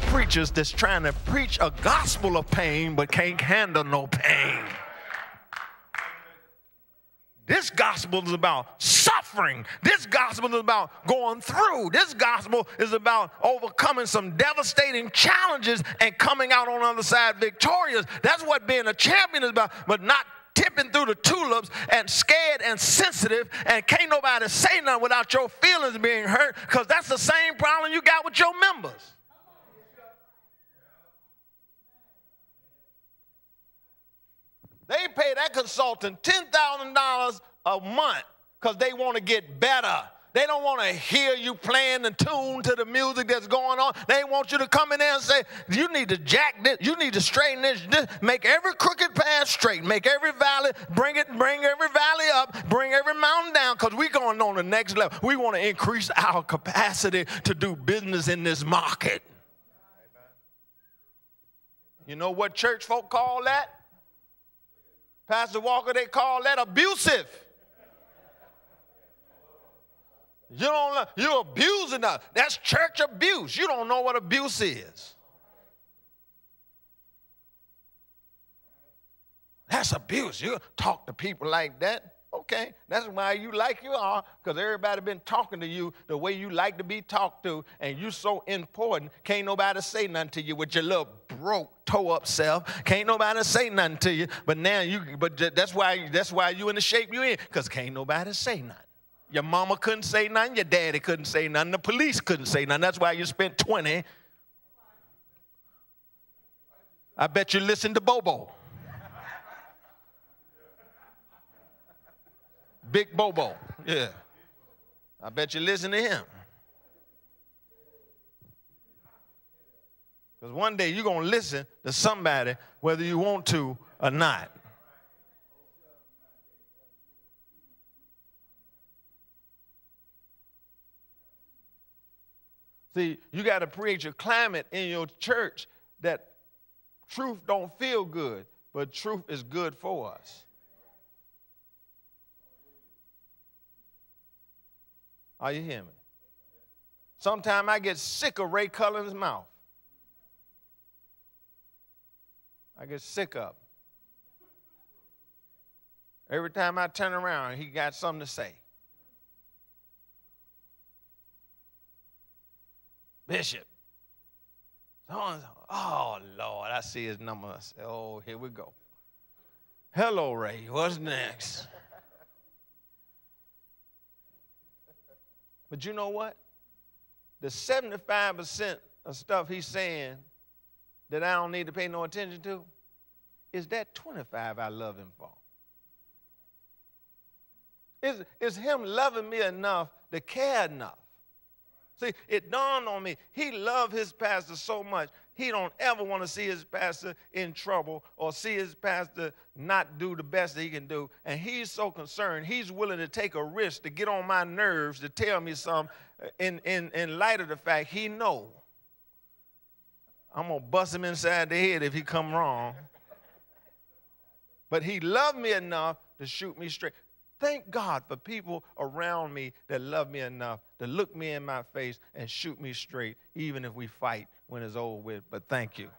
preachers that's trying to preach a gospel of pain but can't handle no pain. This gospel is about suffering. This gospel is about going through. This gospel is about overcoming some devastating challenges and coming out on the other side victorious. That's what being a champion is about, but not tipping through the tulips and scared and sensitive and can't nobody say nothing without your feelings being hurt, because that's the same problem you got with your members. They pay that consultant $10,000 a month because they want to get better. They don't want to hear you playing the tune to the music that's going on. They want you to come in there and say, you need to jack this, you need to straighten this, make every crooked path straight, make every valley, bring every valley up, bring every mountain down, because we're going on the next level. We want to increase our capacity to do business in this market. You know what church folk call that? Pastor Walker, they call that abusive. You're abusing us. That's church abuse. You don't know what abuse is. That's abuse. You talk to people like that. Okay, that's why you like you are, because everybody been talking to you the way you like to be talked to, and you so important, can't nobody say nothing to you with your little broke, toe-up self. Can't nobody say nothing to you, but now that's why you in the shape you in, because can't nobody say nothing. Your mama couldn't say nothing, your daddy couldn't say nothing, the police couldn't say nothing. That's why you spent 20. I bet you listen to Bobo. Big Bobo, yeah. I bet you listen to him. Because one day you're going to listen to somebody whether you want to or not. See, you got to create your climate in your church that truth don't feel good, but truth is good for us. Are you hearing me? Sometimes I get sick of Ray Cullen's mouth. I get sick of him. Every time I turn around, he got something to say. Bishop. Oh, Lord, I see his number. I say, oh, here we go. Hello, Ray. What's next? But you know what? The 75% of stuff he's saying that I don't need to pay no attention to is that 25 I love him for. Is him loving me enough to care enough. See, it dawned on me, he loved his pastor so much, he don't ever want to see his pastor in trouble or see his pastor not do the best that he can do. And he's so concerned, he's willing to take a risk to get on my nerves to tell me something in light of the fact he know I'm going to bust him inside the head if he come wrong. But he loved me enough to shoot me straight. Thank God for people around me that love me enough to look me in my face and shoot me straight, even if we fight when it's over with. But thank you.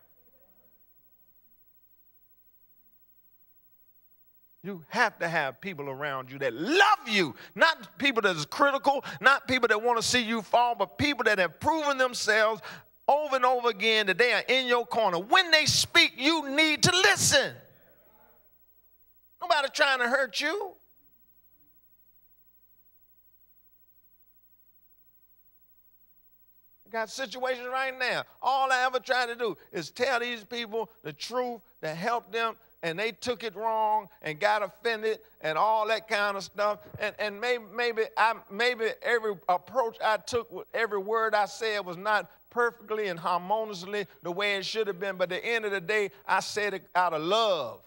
You have to have people around you that love you, not people that is critical, not people that want to see you fall, but people that have proven themselves over and over again that they are in your corner. When they speak, you need to listen. Nobody trying to hurt you. Got situations right now. All I ever try to do is tell these people the truth to help them, and they took it wrong and got offended and all that kind of stuff. And maybe every approach I took with every word I said was not perfectly and harmoniously the way it should have been. But at the end of the day, I said it out of love,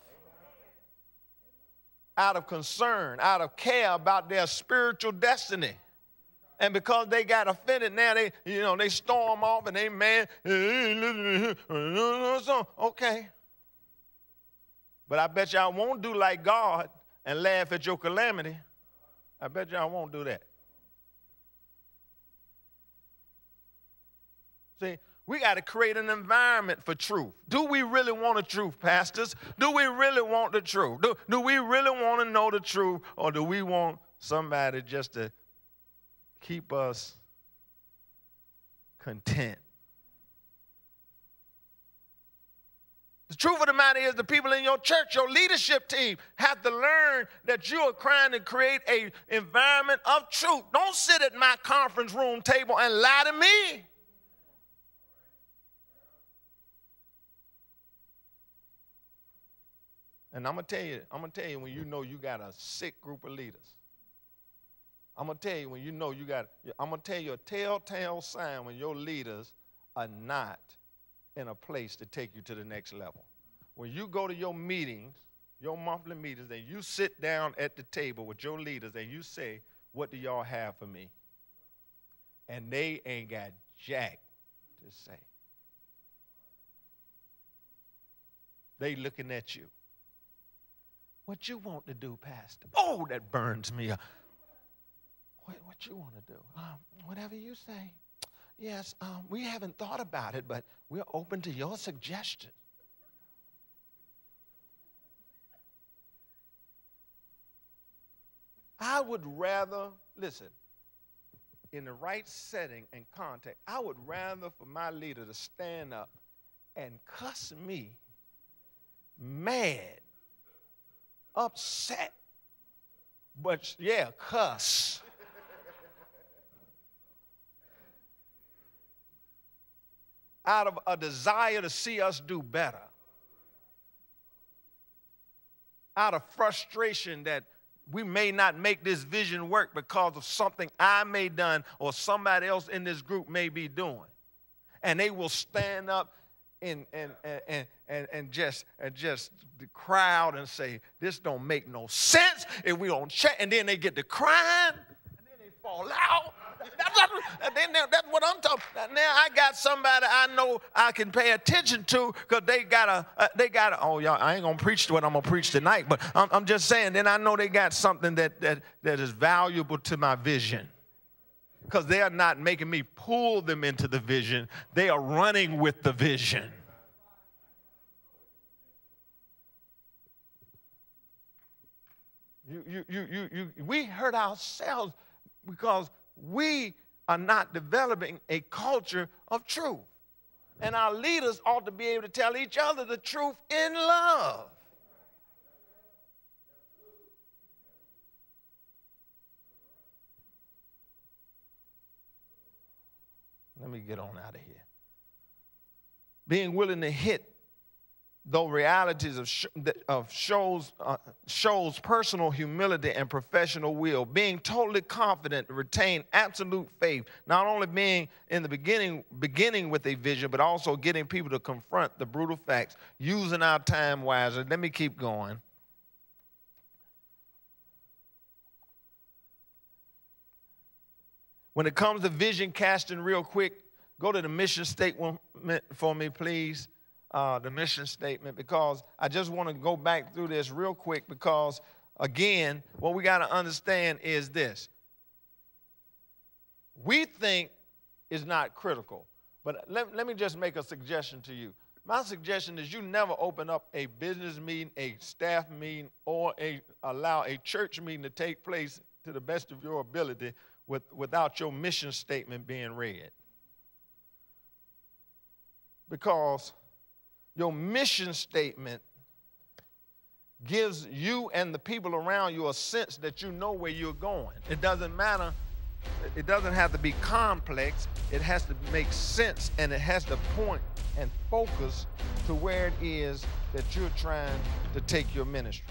out of concern, out of care about their spiritual destiny. And because they got offended, now they storm off and they mad. Okay. But I bet y'all won't do like God and laugh at your calamity. I bet y'all won't do that. See, We got to create an environment for truth. Do we really want the truth, pastors? Do we really want the truth? Do we really want to know the truth, or do we want somebody just to keep us content? The truth of the matter is the people in your church, your leadership team, have to learn that you are trying to create an environment of truth. Don't sit at my conference room table and lie to me. And I'm gonna tell you when you know you got a sick group of leaders. I'm gonna tell you when you know I'm gonna tell you a telltale sign when your leaders are not in a place to take you to the next level. When you go to your meetings, your monthly meetings, and you sit down at the table with your leaders and you say, what do y'all have for me? And they ain't got jack to say. They looking at you. What you want to do, Pastor? Oh, that burns me up. What you want to do? Whatever you say. Yes, we haven't thought about it, but we're open to your suggestions. I would rather, listen, in the right setting and context, I would rather for my leader to stand up and cuss me mad, upset, but yeah, cuss. Out of a desire to see us do better. Out of frustration that we may not make this vision work because of something I may done or somebody else in this group may be doing. And they will stand up and just the crowd and say, this don't make no sense if we don't check. And then they get to crying and then they fall out. That's what I'm talking about. Now I got somebody I know I can pay attention to because they got oh, y'all, I ain't going to preach what I'm going to preach tonight, but I'm just saying, then I know they got something that is valuable to my vision because they are not making me pull them into the vision. They are running with the vision. We hurt ourselves because we are not developing a culture of truth. And our leaders ought to be able to tell each other the truth in love. Let me get on out of here. Being willing to hit though realities shows personal humility and professional will, being totally confident to retain absolute faith, not only being in the beginning with a vision, but also getting people to confront the brutal facts, using our time wisely. Let me keep going. When it comes to vision casting, real quick, go to the mission statement for me, please. The mission statement, because I just want to go back through this real quick because, again, what we got to understand is this. We think it's not critical, but let me just make a suggestion to you. My suggestion is you never open up a business meeting, a staff meeting, or allow a church meeting to take place to the best of your ability without your mission statement being read. Because your mission statement gives you and the people around you a sense that you know where you're going. It doesn't matter. It doesn't have to be complex. It has to make sense, and it has to point and focus to where it is that you're trying to take your ministry.